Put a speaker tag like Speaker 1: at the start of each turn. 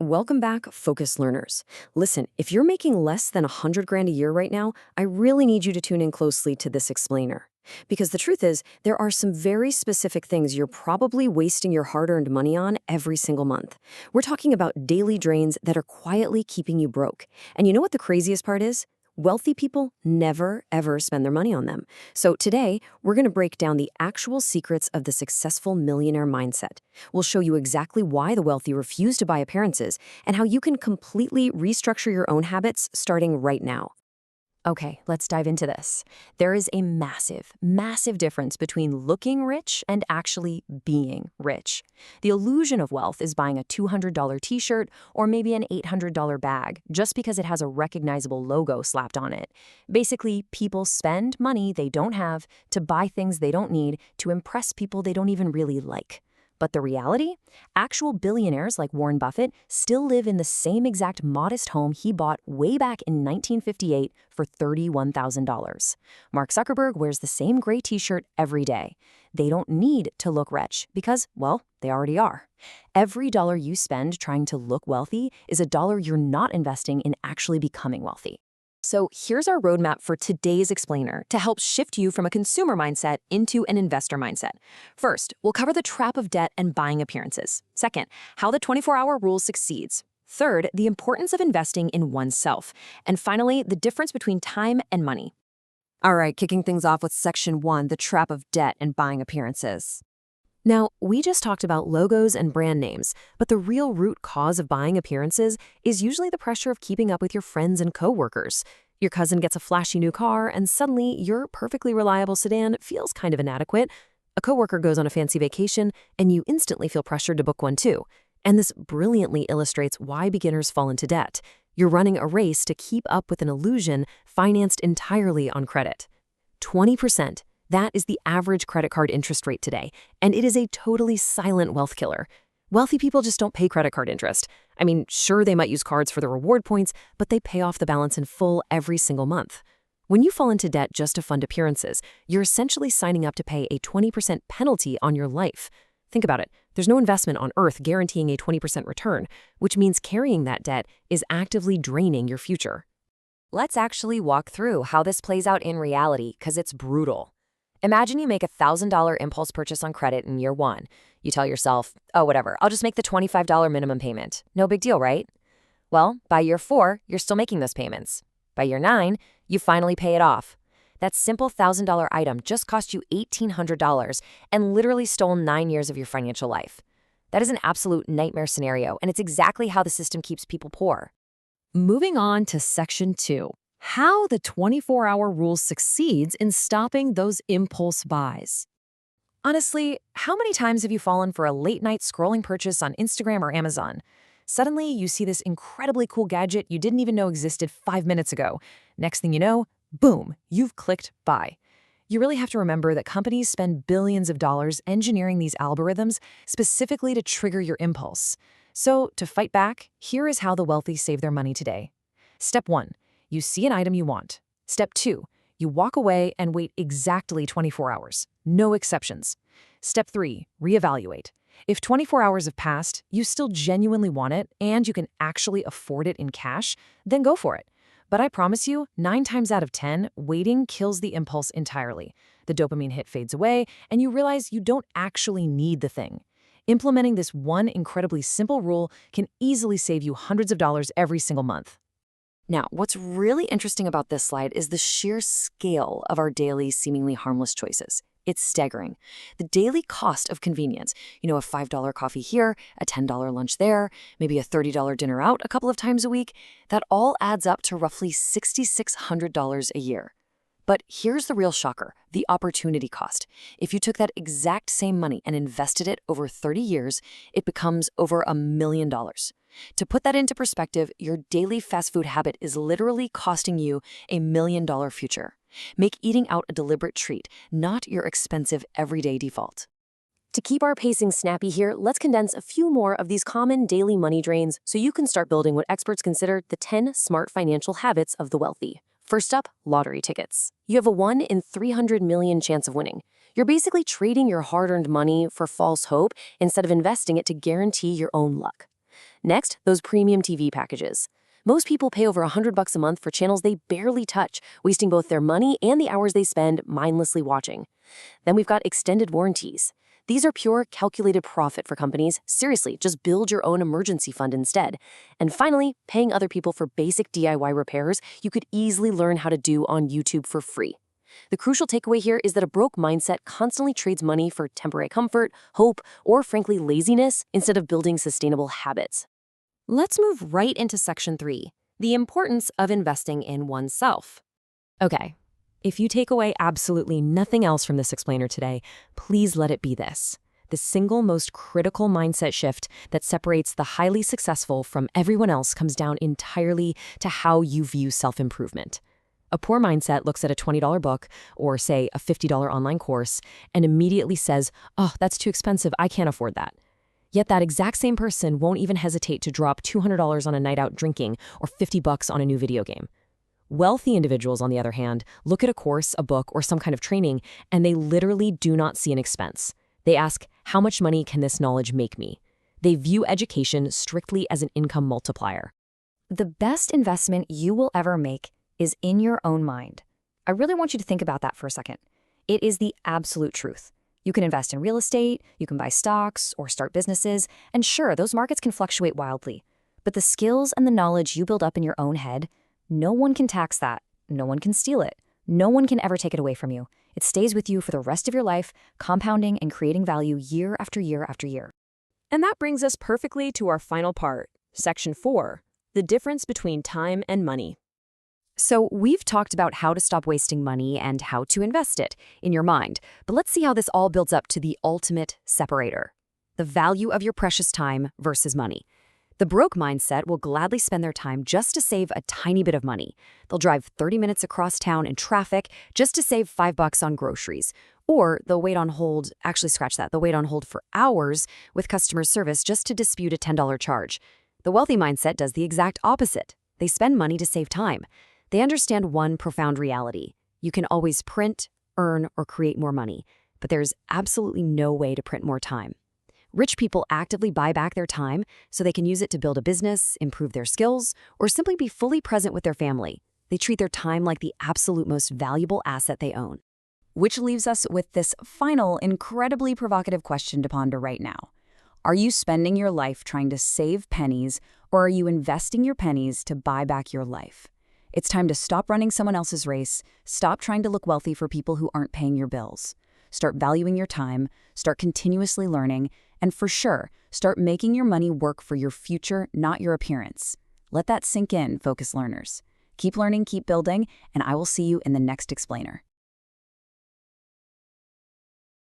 Speaker 1: Welcome back, focused learners. Listen, if you're making less than 100 grand a year right now, I really need you to tune in closely to this explainer. Because the truth is, there are some very specific things you're probably wasting your hard-earned money on every single month. We're talking about daily drains that are quietly keeping you broke. And you know what the craziest part is? Wealthy people never, ever spend their money on them. So today, we're going to break down the actual secrets of the successful millionaire mindset. We'll show you exactly why the wealthy refuse to buy appearances and how you can completely restructure your own habits starting right now. Okay, let's dive into this. There is a massive, massive difference between looking rich and actually being rich. The illusion of wealth is buying a $200 t-shirt or maybe an $800 bag just because it has a recognizable logo slapped on it. Basically, people spend money they don't have to buy things they don't need to impress people they don't even really like. But the reality? Actual billionaires like Warren Buffett still live in the same exact modest home he bought way back in 1958 for $31,000. Mark Zuckerberg wears the same gray t-shirt every day. They don't need to look rich because, well, they already are. Every dollar you spend trying to look wealthy is a dollar you're not investing in actually becoming wealthy. So here's our roadmap for today's explainer to help shift you from a consumer mindset into an investor mindset. First, we'll cover the trap of debt and buying appearances. Second, how the 24-hour rule succeeds. Third, the importance of investing in oneself. And finally, the difference between time and money. All right, kicking things off with Section 1, the trap of debt and buying appearances. Now, we just talked about logos and brand names, but the real root cause of buying appearances is usually the pressure of keeping up with your friends and coworkers. Your cousin gets a flashy new car, and suddenly your perfectly reliable sedan feels kind of inadequate. A coworker goes on a fancy vacation, and you instantly feel pressured to book one too. And this brilliantly illustrates why beginners fall into debt. You're running a race to keep up with an illusion financed entirely on credit. 20%. That is the average credit card interest rate today, and it is a totally silent wealth killer. Wealthy people just don't pay credit card interest. I mean, sure, they might use cards for the reward points, but they pay off the balance in full every single month. When you fall into debt just to fund appearances, you're essentially signing up to pay a 20% penalty on your life. Think about it. There's no investment on earth guaranteeing a 20% return, which means carrying that debt is actively draining your future. Let's actually walk through how this plays out in reality, because it's brutal. Imagine you make a $1,000 impulse purchase on credit in year one. You tell yourself, oh, whatever, I'll just make the $25 minimum payment. No big deal, right? Well, by year 4, you're still making those payments. By year 9, you finally pay it off. That simple $1,000 item just cost you $1,800 and literally stole 9 years of your financial life. That is an absolute nightmare scenario, and it's exactly how the system keeps people poor. Moving on to Section 2. How the 24-hour rule succeeds in stopping those impulse buys. Honestly, how many times have you fallen for a late-night scrolling purchase on Instagram or Amazon? Suddenly, you see this incredibly cool gadget you didn't even know existed 5 minutes ago. Next thing you know, boom, you've clicked buy. You really have to remember that companies spend billions of dollars engineering these algorithms specifically to trigger your impulse. So, to fight back, here is how the wealthy save their money today. Step 1. You see an item you want. Step 2, you walk away and wait exactly 24 hours. No exceptions. Step 3, reevaluate. If 24 hours have passed, you still genuinely want it, and you can actually afford it in cash, then go for it. But I promise you, 9 times out of 10, waiting kills the impulse entirely. The dopamine hit fades away, and you realize you don't actually need the thing. Implementing this one incredibly simple rule can easily save you hundreds of dollars every single month. Now, what's really interesting about this slide is the sheer scale of our daily, seemingly harmless choices. It's staggering. The daily cost of convenience, a $5 coffee here, a $10 lunch there, maybe a $30 dinner out a couple of times a week, that all adds up to roughly $6,600 a year. But here's the real shocker, the opportunity cost. If you took that exact same money and invested it over 30 years, it becomes over $1 million. To put that into perspective, your daily fast food habit is literally costing you $1 million future. Make eating out a deliberate treat, not your expensive everyday default. To keep our pacing snappy here, let's condense a few more of these common daily money drains so you can start building what experts consider the 10 smart financial habits of the wealthy. First up, lottery tickets. You have a 1 in 300 million chance of winning. You're basically trading your hard-earned money for false hope instead of investing it to guarantee your own luck.
Speaker 2: Next, those premium TV packages. Most people pay over $100 a month for channels they barely touch, wasting both their money and the hours they spend mindlessly watching. Then we've got extended warranties. These are pure calculated profit for companies. Seriously, just build your own emergency fund instead. And finally, paying other people for basic DIY repairs you could easily learn how to do on YouTube for free. The crucial takeaway here is that a broke mindset constantly trades money for temporary comfort, hope, or frankly laziness instead of building sustainable habits.
Speaker 1: Let's move right into Section 3, the importance of investing in oneself. Okay, if you take away absolutely nothing else from this explainer today, please let it be this: the single most critical mindset shift that separates the highly successful from everyone else comes down entirely to how you view self-improvement. A poor mindset looks at a $20 book or, say, a $50 online course and immediately says, "Oh, that's too expensive, I can't afford that." Yet that exact same person won't even hesitate to drop $200 on a night out drinking or $50 on a new video game. Wealthy individuals, on the other hand, look at a course, a book, or some kind of training, and they literally do not see an expense. They ask, how much money can this knowledge make me? They view education strictly as an income multiplier.
Speaker 3: The best investment you will ever make is in your own mind. I really want you to think about that for a second. It is the absolute truth. You can invest in real estate, you can buy stocks or start businesses, and sure, those markets can fluctuate wildly. But the skills and the knowledge you build up in your own head, no one can tax that. No one can steal it. No one can ever take it away from you. It stays with you for the rest of your life, compounding and creating value year after year after year.
Speaker 2: And that brings us perfectly to our final part, Section 4, the difference between time and money.
Speaker 1: So we've talked about how to stop wasting money and how to invest it in your mind, but let's see how this all builds up to the ultimate separator: the value of your precious time versus money. The broke mindset will gladly spend their time just to save a tiny bit of money. They'll drive 30 minutes across town in traffic just to save $5 on groceries. Or they'll wait on hold, actually scratch that, they'll wait on hold for hours with customer service just to dispute a $10 charge. The wealthy mindset does the exact opposite. They spend money to save time. They understand one profound reality: you can always print, earn, or create more money, but there's absolutely no way to print more time. Rich people actively buy back their time so they can use it to build a business, improve their skills, or simply be fully present with their family. They treat their time like the absolute most valuable asset they own. Which leaves us with this final, incredibly provocative question to ponder right now. Are you spending your life trying to save pennies, or are you investing your pennies to buy back your life? It's time to stop running someone else's race, stop trying to look wealthy for people who aren't paying your bills. Start valuing your time, start continuously learning, and for sure, start making your money work for your future, not your appearance. Let that sink in, focus learners. Keep learning, keep building, and I will see you in the next explainer.